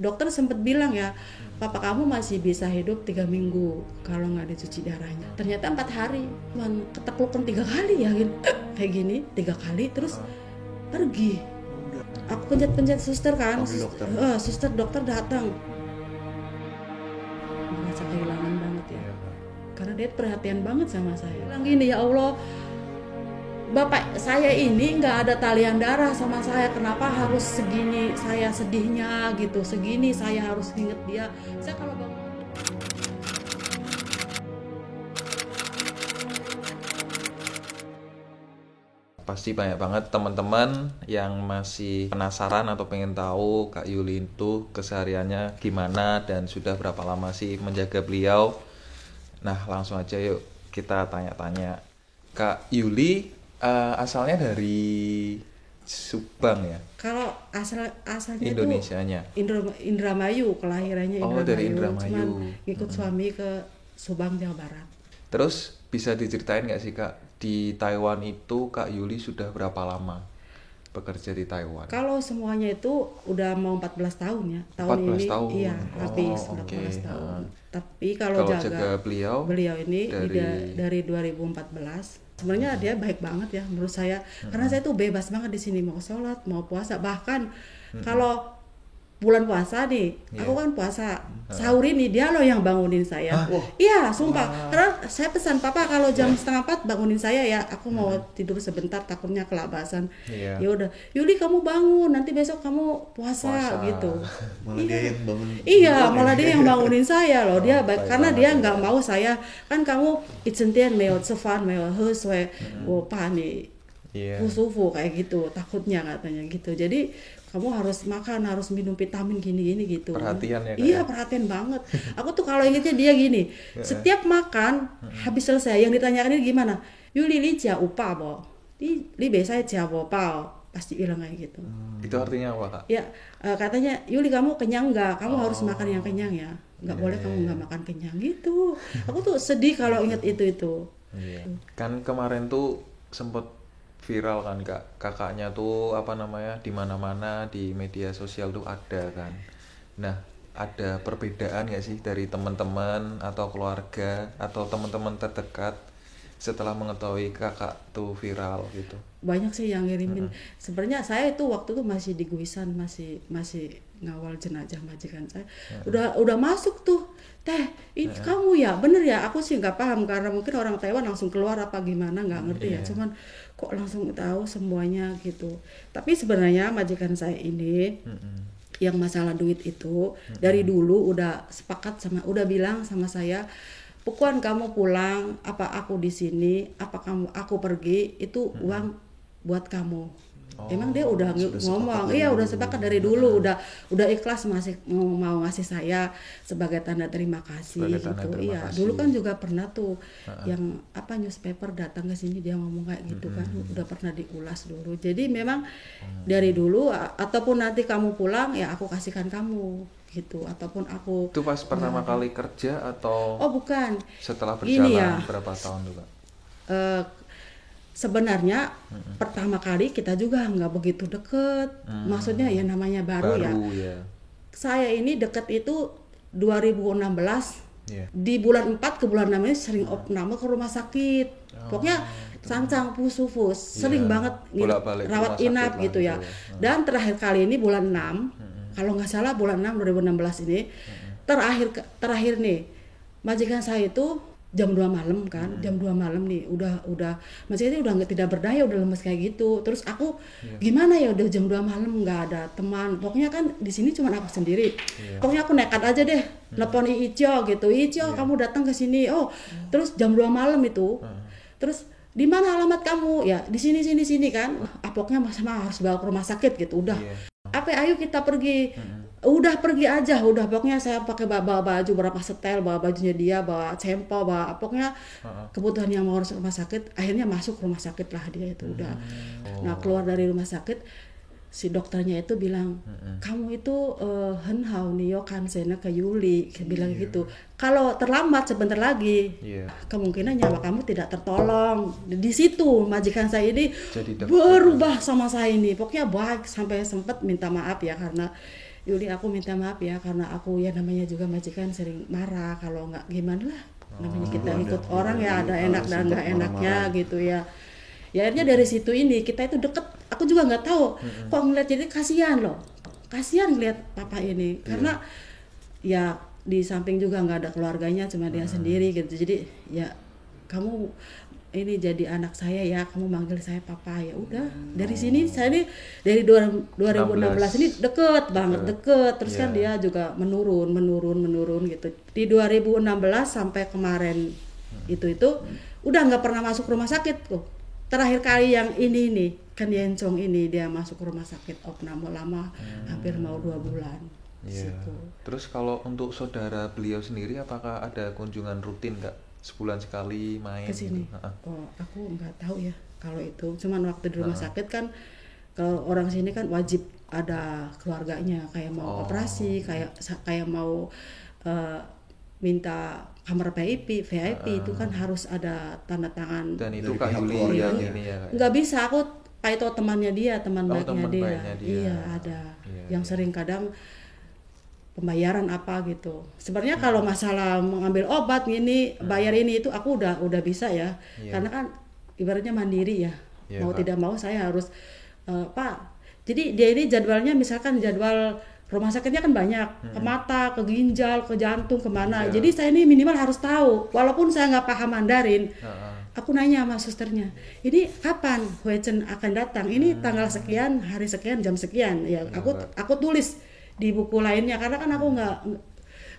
dokter sempat bilang ya, papa kamu masih bisa hidup 3 minggu kalau nggak dicuci darahnya. Ternyata 4 hari, cuman keteklukan 3 kali ya gitu. Kayak gini 3 kali terus pergi. Aku pencet suster kan, suster dokter datang. Merasa kehilangan banget ya, karena dia perhatian banget sama saya. Bilang gini, ya Allah, bapak saya ini nggak ada talian darah sama saya, kenapa harus segini saya sedihnya gitu, segini saya harus inget dia. Saya kalau bangun pasti banyak banget teman-teman yang masih penasaran atau pengen tahu Kak Yuli itu kesehariannya gimana dan sudah berapa lama sih menjaga beliau. Nah langsung aja yuk kita tanya-tanya. Kak Yuli asalnya dari Subang ya? kalau asalnya Indonesianya? itu Indramayu, kelahirannya Indramayu. Dari Indramayu. Cuman ngikut suami ke Subang, Jawa Barat. Terus bisa diceritain nggak sih Kak, di Taiwan itu Kak Yuli sudah berapa lama bekerja di Taiwan? Kalau semuanya itu udah mau 14 tahun ya. Tahun 14 ini tahun. iya habis 14 okay. tahun. Tapi kalau jaga beliau ini dari 2014. Sebenarnya dia baik banget ya menurut saya. Karena saya tuh bebas banget di sini, mau sholat, mau puasa. Bahkan kalau bulan puasa nih, aku kan puasa. Sahur ini dia loh yang bangunin saya. Iya, sumpah. Karena saya pesan, papa kalau jam 3:30 bangunin saya ya. Aku mau tidur sebentar, takutnya kelabasan. Ya udah, Yuli kamu bangun, nanti besok kamu puasa. Gitu. Malah dia yang bangun. Iya, malah dia yang bangunin saya loh. Dia baik karena dia nggak mau saya kan kamu itcentian meo cefan meo huswe pani fusufu kayak gitu, takutnya katanya gitu. Jadi kamu harus makan, harus minum vitamin gini gitu. Perhatian ya, iya perhatian banget. Aku tuh kalau ingetnya dia gini, setiap makan habis selesai yang ditanyakan ini gimana, Yuli li jia upa bo, li biasa jia bo pao, pasti bilang kayak gitu. Itu artinya apa Kak? Ya katanya, Yuli kamu kenyang nggak? Kamu harus makan yang kenyang ya, nggak boleh kamu nggak makan kenyang gitu. Aku tuh sedih kalau inget itu. Kan kemarin tuh sempet viral kan Kak, kakaknya tuh di mana-mana di media sosial tuh ada kan. Nah ada perbedaan nggak sih dari teman-teman atau keluarga atau teman-teman terdekat setelah mengetahui kakak tuh viral gitu? Banyak sih yang ngirimin. Sebenarnya saya itu waktu itu masih di Guisan, masih ngawal jenazah majikan saya. Udah masuk tuh, teh ini kamu ya, bener ya? Aku sih nggak paham karena mungkin orang Taiwan langsung keluar apa gimana nggak ngerti ya. Cuman kok langsung tahu semuanya gitu. Tapi sebenarnya majikan saya ini yang masalah duit itu dari dulu udah sepakat udah bilang sama saya, pokoknya kamu pulang, apa aku di sini, apa aku pergi, itu uang buat kamu. Emang dia udah ngomong, udah sepakat dari dulu, udah ikhlas masih mau ngasih saya sebagai tanda terima kasih gitu. Iya, dulu kan juga pernah tuh yang newspaper datang ke sini dia ngomong kayak gitu kan, udah pernah diulas dulu. Jadi memang dari dulu ataupun nanti kamu pulang ya aku kasihkan kamu gitu, ataupun aku itu pas pertama kali kerja atau bukan setelah berjalan berapa tahun tuh Kak? Sebenarnya pertama kali kita juga nggak begitu deket, maksudnya ya namanya baru ya. Saya ini deket itu 2016 di bulan 4 ke bulan 6 ini sering opname ke rumah sakit. Pokoknya sancang pusufus sering banget rawat inap gitu ya. Dan terakhir kali ini bulan 6, kalau nggak salah bulan 6 2016 ini terakhir nih majikan saya itu jam 2 malam kan, jam 2 malam nih udah maksudnya udah tidak berdaya, udah lemes kayak gitu. Terus aku gimana ya, udah jam 2 malam nggak ada teman, pokoknya kan di sini cuma aku sendiri. Pokoknya aku nekat aja deh telepon Icio gitu, Icio kamu datang ke sini. Terus jam 2 malam itu terus di mana alamat kamu? Ya di sini kan. Pokoknya sama harus bawa ke rumah sakit gitu. Udah ayo kita pergi. Udah pergi aja, udah pokoknya saya pakai bawa baju berapa setel, bawa bajunya dia, bawa sempo, bawa pokoknya kebutuhan yang mau harus rumah sakit. Akhirnya masuk rumah sakit lah dia itu udah. Nah keluar dari rumah sakit si dokternya itu bilang, kamu itu henhau niyo kansena ke Yuli, bilang gitu. Kalau terlambat sebentar lagi, kemungkinan nyawa kamu tidak tertolong. Di situ majikan saya ini berubah sama saya ini, pokoknya baik sampai sempat minta maaf ya karena Yuli aku minta maaf ya karena aku ya namanya juga majikan sering marah, kalau nggak gimana lah, namanya kita ikut orang ya ada enak dan nggak enaknya gitu ya. Ya akhirnya dari situ ini kita itu deket, aku juga nggak tahu kok ngeliat, jadi kasihan loh, kasihan ngeliat papa ini karena ya di samping juga nggak ada keluarganya, cuma dia sendiri gitu. Jadi ya kamu ini jadi anak saya ya, kamu manggil saya papa, ya udah. Dari sini saya ini dari 2016 ini deket banget, deket. Terus kan dia juga menurun gitu. Di 2016 sampai kemarin itu udah nggak pernah masuk rumah sakit kok. Terakhir kali yang ini nih, kan Yencong ini dia masuk rumah sakit opname lama, hampir mau 2 bulan. Situ. Terus kalau untuk saudara beliau sendiri, apakah ada kunjungan rutin nggak? Sebulan sekali main ke sini gitu? Oh, aku nggak tahu ya kalau itu, cuman waktu di rumah sakit kan kalau orang sini kan wajib ada keluarganya, kayak mau operasi, kayak mau minta kamar VIP itu kan harus ada tanda tangan. Dan itu Kak Yuli yang ini ya? Nggak bisa, aku itu temannya dia, teman baiknya dia. Iya ada yang sering kadang pembayaran apa gitu. Sebenarnya kalau masalah mengambil obat ini, bayar ini itu aku udah bisa ya. Karena kan ibaratnya mandiri ya. Mau tidak mau saya harus Pak. Jadi dia ini jadwalnya, misalkan jadwal rumah sakitnya kan banyak, ke mata, ke ginjal, ke jantung, kemana. Jadi saya ini minimal harus tahu. Walaupun saya nggak paham Mandarin, aku nanya sama susternya, ini kapan Huichen akan datang? Ini tanggal sekian, hari sekian, jam sekian. Ya aku tulis di buku lainnya karena kan aku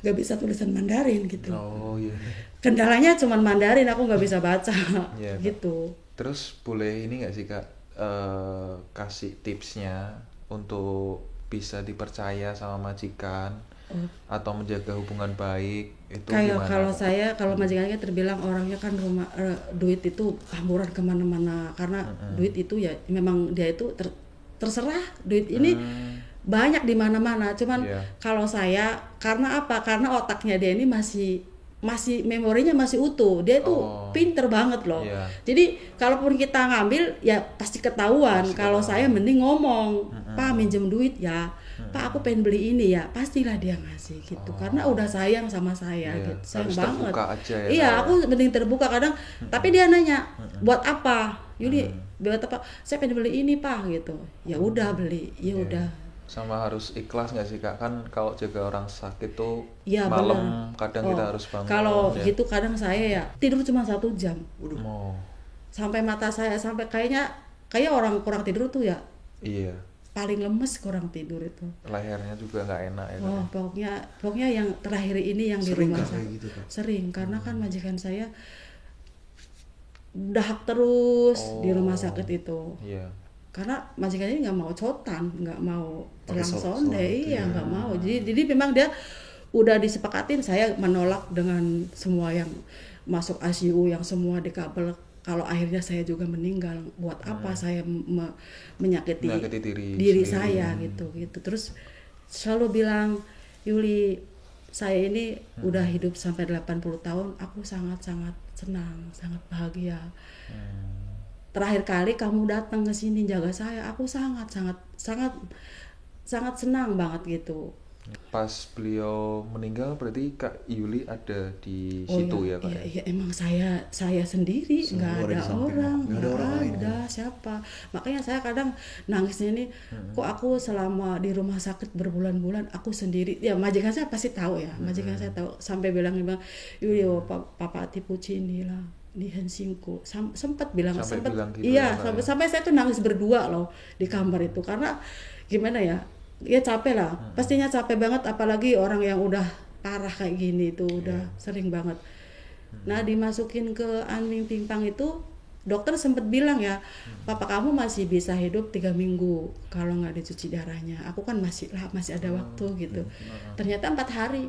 nggak bisa tulisan Mandarin gitu. Kendalanya cuma Mandarin, aku nggak bisa baca gitu. Terus boleh ini nggak sih Kak, kasih tipsnya untuk bisa dipercaya sama majikan atau menjaga hubungan baik itu kayak gimana? Kalau majikannya terbilang orangnya kan duit itu hamburan kemana-mana karena duit itu ya memang dia itu terserah duit ini banyak di mana-mana. Cuman kalau saya karena apa? Karena otaknya dia ini masih memorinya masih utuh. Dia itu pinter banget loh. Jadi kalaupun kita ngambil ya pasti ketahuan. Kalau saya mending ngomong, Pak minjem duit ya. Pak aku pengen beli ini ya. Pastilah dia ngasih gitu. Karena udah sayang sama saya gitu. Sayang banget. Aja ya, iya, aku mending terbuka kadang. Tapi dia nanya, "Buat apa?" Yuli, "Buat apa?" "Saya pengen beli ini, Pak." gitu. Ya udah beli. Ya udah. Sama harus ikhlas nggak sih Kak? Kan kalau jaga orang sakit tuh malam kadang kita harus bangun. Kalau gitu kadang saya ya tidur cuma 1 jam. Sampai mata saya sampai kayak orang kurang tidur tuh ya. Iya. Paling lemes kurang tidur itu. Lehernya juga nggak enak ya. Pokoknya yang terakhir ini yang di rumah saya. Gitu, sering karena kan majikan saya dahak terus di rumah sakit itu. Iya. Karena majikan ini nggak mau cotan, nggak mau telang sonde, nggak mau. Jadi memang dia udah disepakatin, saya menolak dengan semua yang masuk ICU, yang semua dikabel. Kalau akhirnya saya juga meninggal, buat apa saya menyakiti diri saya gitu. Terus selalu bilang, Yuli, saya ini udah hidup sampai 80 tahun, aku sangat-sangat senang, sangat bahagia. Terakhir kali kamu datang ke sini jaga saya, aku sangat senang banget gitu. Pas beliau meninggal berarti Kak Yuli ada di situ ya Kak? Iya, emang saya sendiri, nggak ada orang siapa. Makanya saya kadang nangisnya ini, kok aku selama di rumah sakit berbulan-bulan aku sendiri. Ya majikan saya pasti tahu ya, majikan saya tahu sampai bilang Yuli, papa tipu Cini lah. Di Hensingku sempat bilang gitu iya ya, sampai saya tuh nangis berdua loh di kamar itu karena gimana ya capek lah pastinya capek banget, apalagi orang yang udah parah kayak gini itu udah sering banget. Nah dimasukin ke Anming Pimpang itu dokter sempat bilang ya, papa kamu masih bisa hidup 3 minggu kalau nggak dicuci darahnya. Aku kan masih ada waktu gitu. Ternyata 4 hari.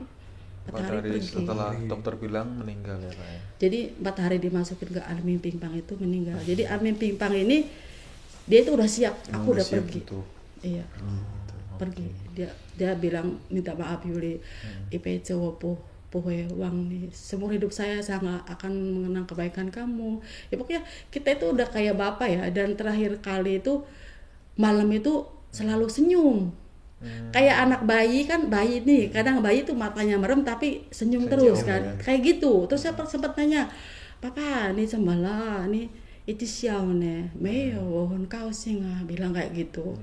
4 hari setelah dokter bilang meninggal ya Pak ya. Jadi 4 hari dimasukin ke Anming Pimpang itu meninggal. Jadi Anming Pimpang ini dia itu udah siap, aku udah pergi. Gitu. Iya. Pergi. Dia bilang minta maaf Yuli. IPC wopo pohe wang nih. Seumur hidup saya nggak akan mengenang kebaikan kamu. Ya pokoknya kita itu udah kayak bapak ya, dan terakhir kali itu malam itu selalu senyum. Kayak anak bayi kan, bayi nih kadang bayi tuh matanya merem tapi senyum terus kan, kayak gitu. Terus saya sempat nanya, papa ini sembala ini itu siau nih meo wohon kau singa, bilang kayak gitu.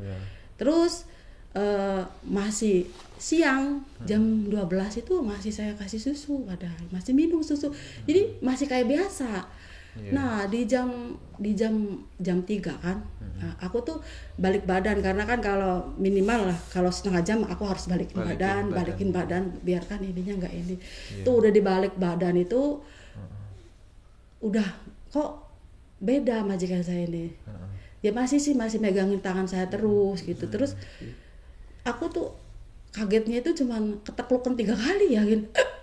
Terus masih siang jam 12 itu masih saya kasih susu, padahal masih minum susu, jadi masih kayak biasa. Nah di jam 3 kan, nah, aku tuh balik badan karena kan kalau minimal lah kalau setengah jam aku harus balikin badan biarkan ininya nggak ini. Tuh udah dibalik badan itu udah kok beda majikan saya ini. Dia masih megangin tangan saya terus gitu. Terus aku tuh kagetnya itu cuman keteklukan 3 kali ya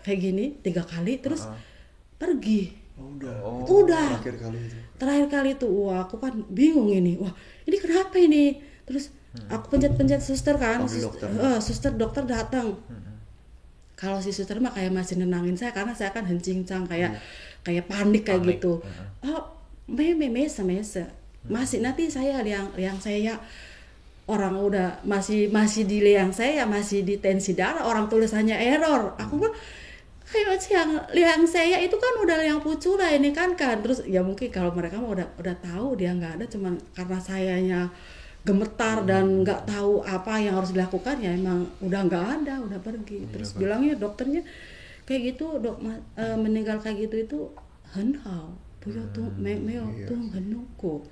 kayak gini 3 kali terus pergi. Udah. Terakhir kali itu, wah aku kan bingung ini. Wah, ini kenapa ini? Terus aku pencet suster kan. Suster dokter datang. Kalau si suster mah kayak masih nenangin saya karena saya kan hencincang kayak panik kayak gitu. Oh, mesa. Masih nanti saya liang saya orang udah masih di liang saya masih di tensi darah, orang tulisannya error. Aku mah kayak liang saya itu kan udah liang pucula ini kan terus ya mungkin kalau mereka mah udah tahu dia nggak ada, cuman karena sayanya gemetar dan nggak tahu apa yang harus dilakukan ya emang udah nggak ada, udah pergi. Terus bilangnya dokternya kayak gitu meninggal kayak gitu itu henhau puyo tuh meo tuh henuku.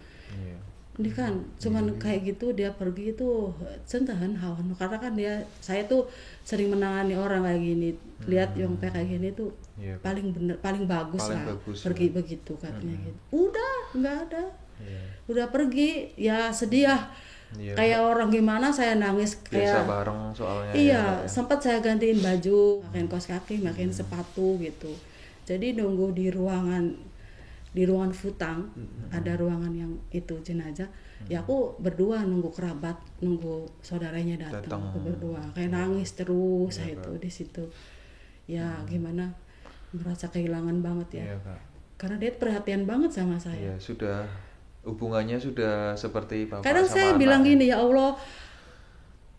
Ini kan cuman kayak gitu dia pergi itu centahan hawan karena kan saya tuh sering menangani orang kayak gini, lihat yang kayak gini tuh paling bener paling bagus pergi begitu katanya gitu. Udah nggak ada, udah pergi ya sedih ya. Kayak orang gimana saya nangis kayak biasa bareng soalnya. Sempat saya gantiin baju, pakein kaos kaki, pakein sepatu gitu. Jadi nunggu di ruangan futang, ada ruangan yang itu jenazah. Ya aku berdua nunggu kerabat, nunggu saudaranya datang. Aku berdua kayak nangis terus saya itu di situ. Ya gimana, merasa kehilangan banget ya. Karena dia perhatian banget sama saya. Sudah hubungannya sudah seperti bapak kadang sama saya anak. Bilang gini, ya Allah,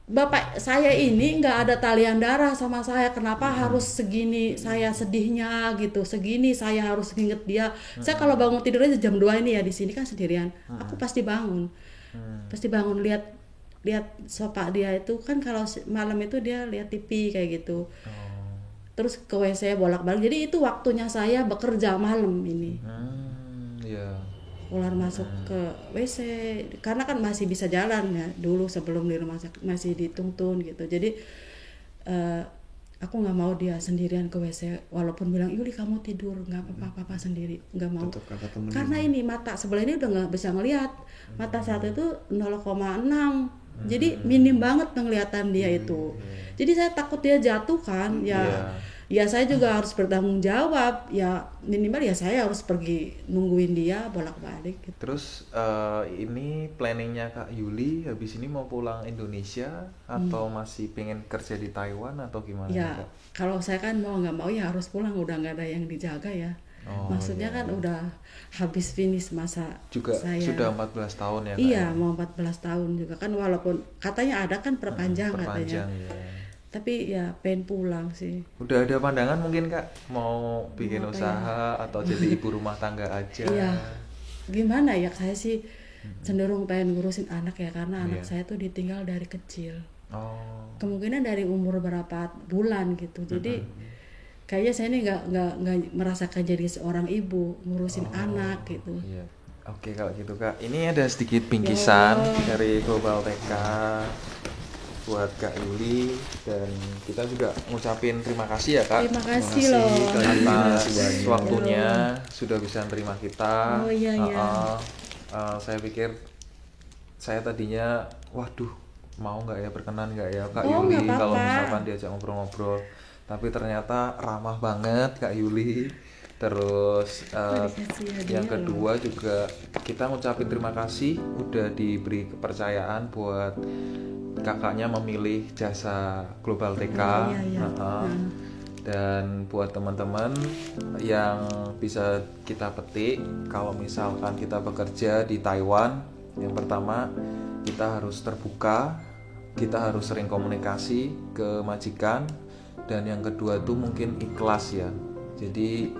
bapak saya ini nggak ada talian darah sama saya, kenapa harus segini saya sedihnya gitu, segini saya harus inget dia. Saya kalau bangun tidurnya jam 2 ini ya di sini kan sendirian, aku pasti bangun, lihat sofa dia itu kan kalau malam itu dia lihat TV kayak gitu. Terus ke WC bolak-balik, jadi itu waktunya saya bekerja malam ini. Keluar masuk ke WC karena kan masih bisa jalan ya dulu sebelum di rumah sakit masih dituntun gitu. Jadi aku nggak mau dia sendirian ke WC walaupun bilang Yuli kamu tidur nggak apa-apa sendiri, nggak mau karena ini mata sebelah ini udah nggak bisa ngelihat, mata satu itu 0,6 jadi minim banget penglihatan dia itu. Jadi saya takut dia jatuh kan ya saya juga harus bertanggung jawab ya, minimal ya saya harus pergi nungguin dia bolak-balik gitu. Terus ini planningnya Kak Yuli habis ini mau pulang Indonesia atau masih pengen kerja di Taiwan atau gimana? Ya kalau saya kan mau nggak mau ya harus pulang, udah nggak ada yang dijaga ya. Maksudnya kan udah habis finish masa juga saya. Sudah 14 tahun ya Kak? Iya mau 14 tahun juga kan, walaupun katanya ada kan perpanjang katanya. Tapi ya pengen pulang sih. Udah ada pandangan mungkin Kak mau bikin usaha atau jadi ibu rumah tangga aja? Iya. Gimana ya, saya sih cenderung pengen ngurusin anak ya karena anak saya tuh ditinggal dari kecil. Kemungkinan dari umur berapa bulan gitu. Jadi kayaknya saya ini nggak merasakan jadi seorang ibu ngurusin anak gitu. Oke kalau gitu Kak. Ini ada sedikit bingkisan dari Global TK buat Kak Yuli, dan kita juga ngucapin terima kasih ya Kak. Terima kasih loh atas waktunya sudah bisa terima kita. Saya pikir saya tadinya waduh mau nggak ya, berkenan nggak ya Kak Yuli kalau misalkan diajak ngobrol-ngobrol, tapi ternyata ramah banget Kak Yuli. Terus yang kedua juga kita ngucapin terima kasih udah diberi kepercayaan buat kakaknya memilih jasa Global TK. Dan buat teman-teman yang bisa kita petik, kalau misalkan kita bekerja di Taiwan, yang pertama kita harus terbuka kita harus sering komunikasi ke majikan, dan yang kedua itu mungkin ikhlas ya. Jadi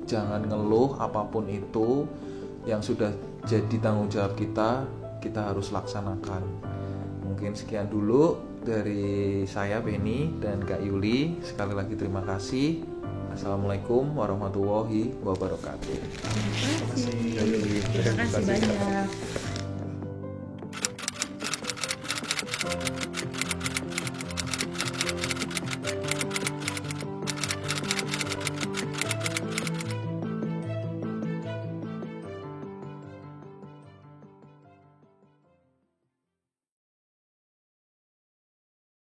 jangan ngeluh, apapun itu yang sudah jadi tanggung jawab kita harus laksanakan. Mungkin sekian dulu dari saya Benny dan Kak Yuli. Sekali lagi terima kasih. Assalamualaikum warahmatullahi wabarakatuh. Terima kasih banyak.